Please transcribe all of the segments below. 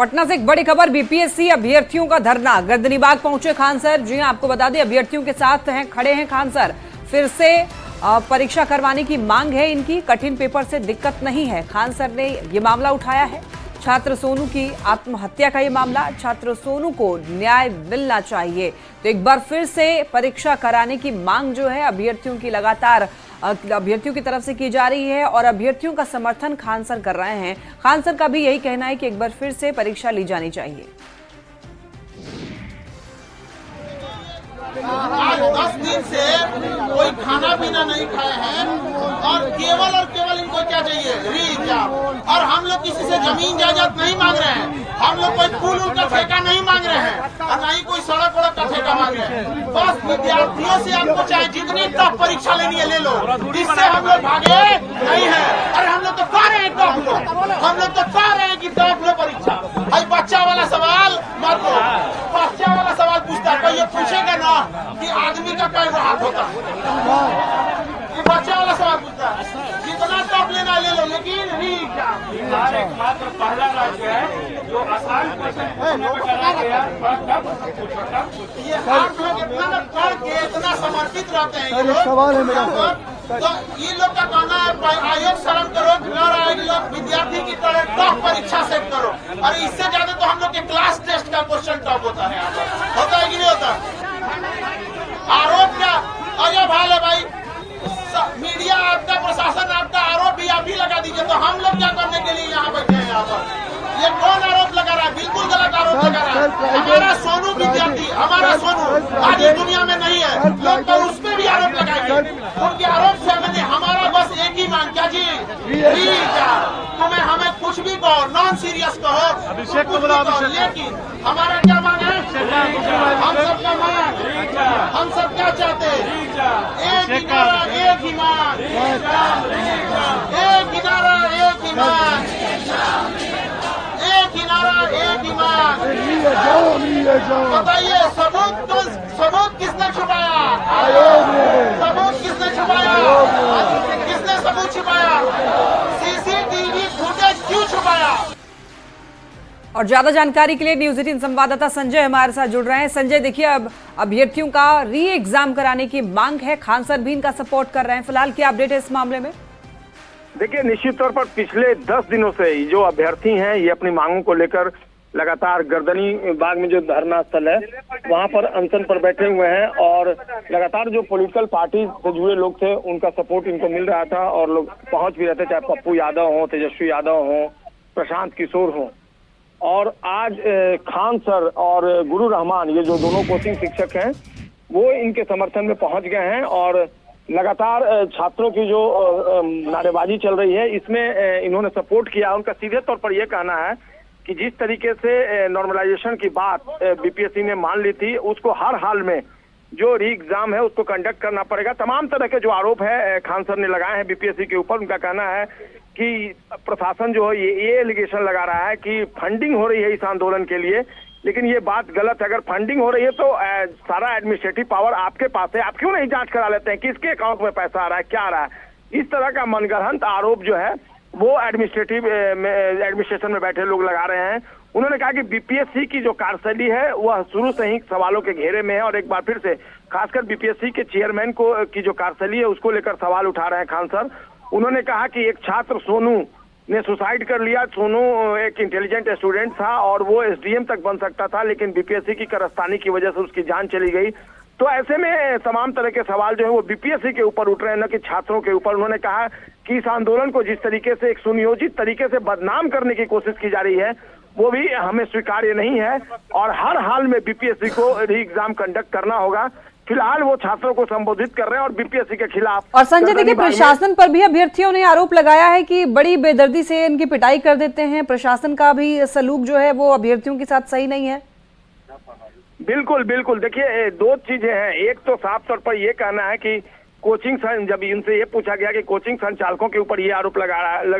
पटना से एक बड़ी खबर, बीपीएससी अभ्यर्थियों का धरना। गर्दनीबाग पहुंचे खान सर। जी हां, आपको बता दें अभ्यर्थियों के साथ खड़े हैं खान सर। फिर से परीक्षा करवाने की मांग है इनकी। कठिन पेपर से दिक्कत नहीं है, खान सर ने ये मामला उठाया है। छात्र सोनू की आत्महत्या का ये मामला, छात्र सोनू को न्याय मिलना चाहिए। तो एक बार फिर से परीक्षा कराने की मांग जो है अभ्यर्थियों की लगातार अभ्यर्थियों की तरफ से की जा रही है और अभ्यर्थियों का समर्थन खान सर कर रहे हैं। खान सर का भी यही कहना है कि एक बार फिर से परीक्षा ली जानी चाहिए। आज 10 दिन से कोई खाना पीना नहीं खाए हैं और केवल इनको क्या चाहिए, री-एग्जाम। और हम लोग किसी से जमीन जायदाद नहीं मांग रहे हैं, हम लोग कोई पुल का ठेका नहीं मांग रहे हैं और न ही कोई सड़क वड़क का ठेका मांग रहे हैं। बस विद्यार्थियों से हमको चाहे जितनी टफ परीक्षा लेनी है ले लो, इससे हम लोग भागे नहीं है। अरे हम लोग तो कह रहे हैं टफ लो, हम लोग तो कह रहे हैं कि टफ लो परीक्षा। भाई बच्चा वाला सवाल मत लो, बच्चा वाला सवाल पूछता है, ये पूछेगा ना कि आदमी का कई हाथ होता है, ये बच्चा वाला सवाल पूछता है। जितना टॉप लेना ले लो, लेकिन मात्र पहला राज्य है जो आसान ये आप लोग इतना पढ़ के इतना समर्पित रहते हैं। ये सवाल है मेरा तो ये लोग का कहना है आयोग शर्म करो, विद्यार्थी की तरह टॉप परीक्षा सेट करो। और इससे ज्यादा तो हम लोग के क्लास टेस्ट का क्वेश्चन टॉप होता है कि नहीं होता? आरोप का अजय भाल है भाई, मीडिया आपका, प्रशासन आपका, आरोप भी आप ही लगा दीजिए। तो हम लोग क्या करने के लिए यहाँ बैठे हैं? यहाँ पर ये कौन आरोप लगा रहा है? बिल्कुल गलत आरोप लगा रहा है। हमारा सोनू विद्यार्थी, हमारा सोनू आज इस दुनिया में नहीं है, लोग तो उस पर भी आरोप लगाएंगे। उनके आरोप से मैंने हमारा बस एक ही मांग, क्या जी, तुम्हें हमें कुछ भी कहो, नॉन सीरियस कहो, लेकिन हमारा क्या मांग है? हम सबका मांग, हम सब क्या चाहते हैं? एक ही नारा, एक ही मांग, एक ही नारा, एक ही मांग, एक ही नारा, एक ही मांग। बताइए सबूत किसने छुपाया? सबूत किसने छुपाया? किसने सबूत छुपाया? सीसीटीवी फुटेज क्यों छुपाया? और ज्यादा जानकारी के लिए न्यूज 18 संवाददाता संजय हमारे साथ जुड़ रहे हैं। संजय, देखिए अब अभ्यर्थियों का री एग्जाम कराने की मांग है, खान सर भी इनका सपोर्ट कर रहे हैं। फिलहाल क्या अपडेट है इस मामले में? देखिए, निश्चित तौर पर पिछले 10 दिनों से जो अभ्यर्थी हैं ये अपनी मांगों को लेकर लगातार गर्दनीबाग में जो धरना स्थल है वहां पर अनशन पर बैठे हुए हैं और लगातार जो पॉलिटिकल पार्टी से जुड़े लोग थे उनका सपोर्ट इनको मिल रहा था और लोग पहुंच भी रहे थे, चाहे पप्पू यादव हो, तेजस्वी यादव हो, प्रशांत किशोर हो। और आज खान सर और गुरु रहमान, ये जो दोनों कोचिंग शिक्षक हैं, वो इनके समर्थन में पहुंच गए हैं और लगातार छात्रों की जो नारेबाजी चल रही है इसमें इन्होंने सपोर्ट किया। उनका सीधे तौर पर यह कहना है कि जिस तरीके से नॉर्मलाइजेशन की बात बीपीएससी ने मान ली थी, उसको हर हाल में जो री एग्जाम है उसको कंडक्ट करना पड़ेगा। तमाम तरह के जो आरोप है खान सर ने लगाए हैं बीपीएससी के ऊपर। उनका कहना है कि प्रशासन जो है ये एलिगेशन लगा रहा है कि फंडिंग हो रही है इस आंदोलन के लिए, लेकिन ये बात गलत है। अगर फंडिंग हो रही है तो सारा एडमिनिस्ट्रेटिव पावर आपके पास है, आप क्यों नहीं जांच करा लेते हैं किसके अकाउंट में पैसा आ रहा है, क्या आ रहा है? इस तरह का मनगढ़ंत आरोप जो है वो एडमिनिस्ट्रेशन में बैठे लोग लगा रहे हैं। उन्होंने कहा कि बीपीएससी की जो कार्यशैली है वह शुरू से ही सवालों के घेरे में है और एक बार फिर से खासकर बीपीएससी के चेयरमैन को की जो कार्यशैली है उसको लेकर सवाल उठा रहे हैं खान सर। उन्होंने कहा कि एक छात्र सोनू ने सुसाइड कर लिया। सोनू एक इंटेलिजेंट स्टूडेंट था और वो एसडीएम तक बन सकता था, लेकिन बीपीएससी की कारस्तानी की वजह से उसकी जान चली गई। तो ऐसे में तमाम तरह के सवाल जो है वो बीपीएससी के ऊपर उठ रहे हैं, न कि छात्रों के ऊपर। उन्होंने कहा कि इस आंदोलन को जिस तरीके से एक सुनियोजित तरीके से बदनाम करने की कोशिश की जा रही है वो भी हमें स्वीकार्य नहीं है और हर हाल में बीपीएससी को री एग्जाम कंडक्ट करना होगा। फिलहाल वो छात्रों को संबोधित कर रहे हैं और बीपीएससी के खिलाफ। और संजय, देखिए प्रशासन पर भी अभ्यर्थियों ने आरोप लगाया है कि बड़ी बेदर्दी से इनकी पिटाई कर देते हैं। प्रशासन का भी सलूक जो है वो अभ्यर्थियों के साथ सही नहीं है। बिल्कुल बिल्कुल, देखिए दो चीजें हैं। एक तो साफ तौर पर यह कहना है कि कोचिंग जब इनसे ये पूछा गया कि कोचिंग संचालकों के ऊपर ये आरोप लग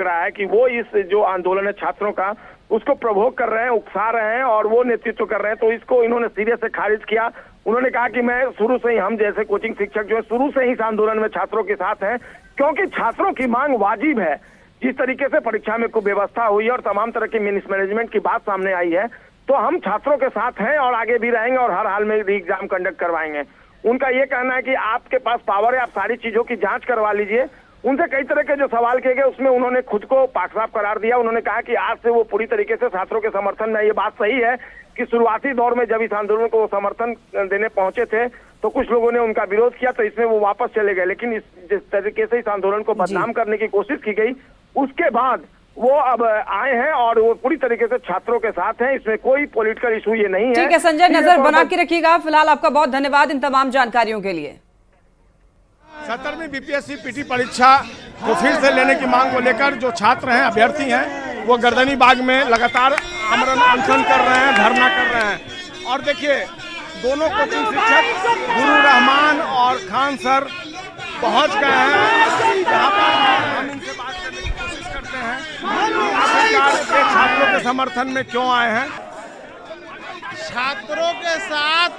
रहा है कि वो इस जो आंदोलन है छात्रों का उसको प्रभोग कर रहे हैं, उकसा रहे हैं और वो नेतृत्व कर रहे हैं, तो इसको इन्होंने सिरे से खारिज किया। उन्होंने कहा कि मैं शुरू से ही, हम जैसे कोचिंग शिक्षक जो है शुरू से ही इस आंदोलन में छात्रों के साथ हैं, क्योंकि छात्रों की मांग वाजिब है। जिस तरीके से परीक्षा में कुव्यवस्था हुई है और तमाम तरह की मिसमैनेजमेंट की बात सामने आई है, तो हम छात्रों के साथ हैं और आगे भी रहेंगे और हर हाल में री एग्जाम कंडक्ट करवाएंगे। उनका ये कहना है कि आपके पास पावर है, आप सारी चीजों की जांच करवा लीजिए। उनसे कई तरह के जो सवाल किए गए उसमें उन्होंने खुद को पाक साफ करार दिया। उन्होंने कहा कि आज से वो पूरी तरीके से छात्रों के समर्थन में। ये बात सही है कि शुरुआती दौर में जब इस आंदोलन को समर्थन देने पहुंचे थे तो कुछ लोगों ने उनका विरोध किया, तो इसमें वो वापस चले गए। लेकिन जिस तरीके से इस आंदोलन को बदनाम करने की कोशिश की गई, उसके बाद वो अब आए हैं और वो पूरी तरीके से छात्रों के साथ हैं। इसमें कोई पॉलिटिकल इशू ये नहीं है। ठीक है संजय, नजर बना के रखिएगा। फिलहाल आपका बहुत धन्यवाद इन तमाम जानकारियों के लिए। 70वीं बीपीएससी पीटी परीक्षा को फिर से लेने की मांग को लेकर जो छात्र हैं, अभ्यर्थी हैं, वो गर्दनी बाग में लगातार आमरण अनशन कर रहे हैं, धरना कर रहे हैं। और देखिए, दोनों कोचिंग शिक्षक गुरु रहमान और खान सर पहुंच गए हैं। यहाँ पर हम इनसे बात करने की कोशिश करते हैं आखिरकार ये छात्रों के समर्थन में क्यों आए हैं। छात्रों के साथ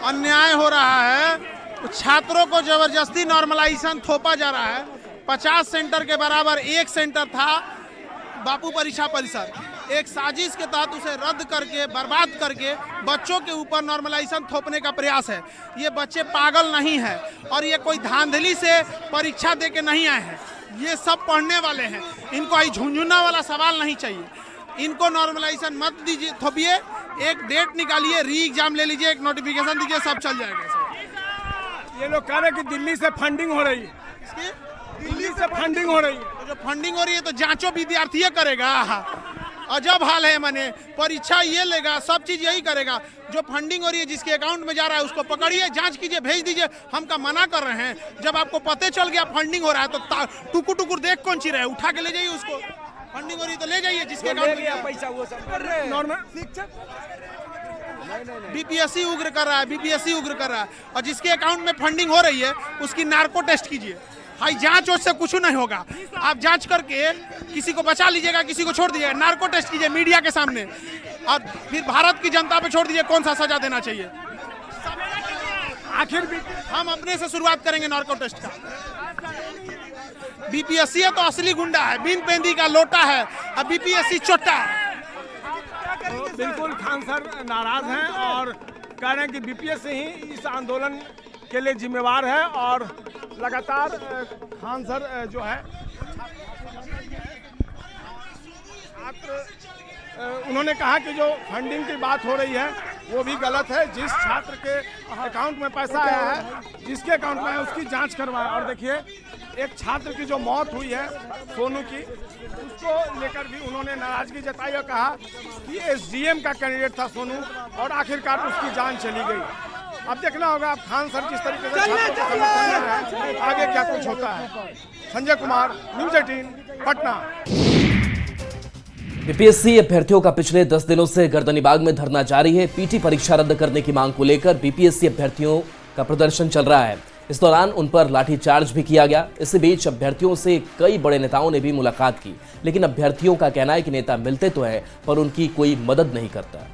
अन्याय हो रहा है, छात्रों को जबरदस्ती नॉर्मलाइजेशन थोपा जा रहा है। 50 सेंटर के बराबर एक सेंटर था बापू परीक्षा परिसर, एक साजिश के तहत उसे रद्द करके बर्बाद करके बच्चों के ऊपर नॉर्मलाइजेशन थोपने का प्रयास है। ये बच्चे पागल नहीं हैं और ये कोई धांधली से परीक्षा दे के नहीं आए हैं। ये सब पढ़ने वाले हैं, इनको आई झुंझुना वाला सवाल नहीं चाहिए। इनको नॉर्मलाइजेशन मत दीजिए, थोपिए, एक डेट निकालिए, री एग्जाम ले लीजिए, एक नोटिफिकेशन दीजिए, सब चल जाएगा। ये लोग कह रहे हैं कि दिल्ली से फंडिंग हो रही है। दिल्ली से फंडिंग हो रही है, तो जो फंडिंग हो रही है तो जांचो विद्यार्थी करेगा। अजब हाल है, माने परीक्षा ये लेगा, सब चीज यही करेगा। जो फंडिंग हो रही है, जिसके अकाउंट में जा रहा है, उसको पकड़िए, जांच कीजिए, भेज दीजिए। हम का मना कर रहे हैं। जब आपको पते चल गया फंडिंग हो रहा है तो टुकुर टुकुर देख कौन ची रहे, उठा के ले जाइए उसको। फंडिंग हो रही है तो ले जाइए, जिसके अकाउंट में पैसा वो सब कर रहे हैं। बीपीएससी उग्र कर रहा है, बीपीएससी उग्र कर रहा है, और जिसके अकाउंट में फंडिंग हो रही है उसकी नार्को टेस्ट कीजिए। हाई जांच से कुछ नहीं होगा। आप जांच करके किसी को बचा लीजिएगा, किसी को छोड़ दीजिएगा। नार्को टेस्ट कीजिए मीडिया के सामने, और फिर भारत की जनता पे छोड़ दीजिए कौन सा सजा देना चाहिए। आखिर भी हम अपने से शुरुआत करेंगे नार्को टेस्ट का। बीपीएससी है तो असली गुंडा है, बिन पेंदी का लोटा है, और बीपीएससी चोटा है। बिल्कुल खान सर नाराज हैं और कह रहे हैं कि बीपीएससी ही इस आंदोलन के लिए जिम्मेवार है। और लगातार खान सर जो है छात्र, उन्होंने कहा कि जो फंडिंग की बात हो रही है वो भी गलत है। जिस छात्र के अकाउंट में पैसा आया है, जिसके अकाउंट में है, उसकी जांच करवाएं। और देखिए, एक छात्र की जो मौत हुई है सोनू की, उसको लेकर भी उन्होंने नाराजगी जताई और कहा कि एसडीएम का कैंडिडेट था सोनू, और आखिरकार उसकी जान चली गई। अब देखना होगा अब खान सर जिस तरीके से छात्रों को समर्थन कर रहे हैं, आगे क्या कुछ होता है। संजय कुमार, न्यूज़ 18, पटना। बीपीएससी अभ्यर्थियों का पिछले 10 दिनों से गर्दनी बाग में धरना जारी है। पीटी परीक्षा रद्द करने की मांग को लेकर बीपीएससी अभ्यर्थियों का प्रदर्शन चल रहा है। इस दौरान उन पर लाठीचार्ज भी किया गया। इसी बीच अभ्यर्थियों से कई बड़े नेताओं ने भी मुलाकात की, लेकिन अभ्यर्थियों का कहना है कि नेता मिलते तो हैं पर उनकी कोई मदद नहीं करता।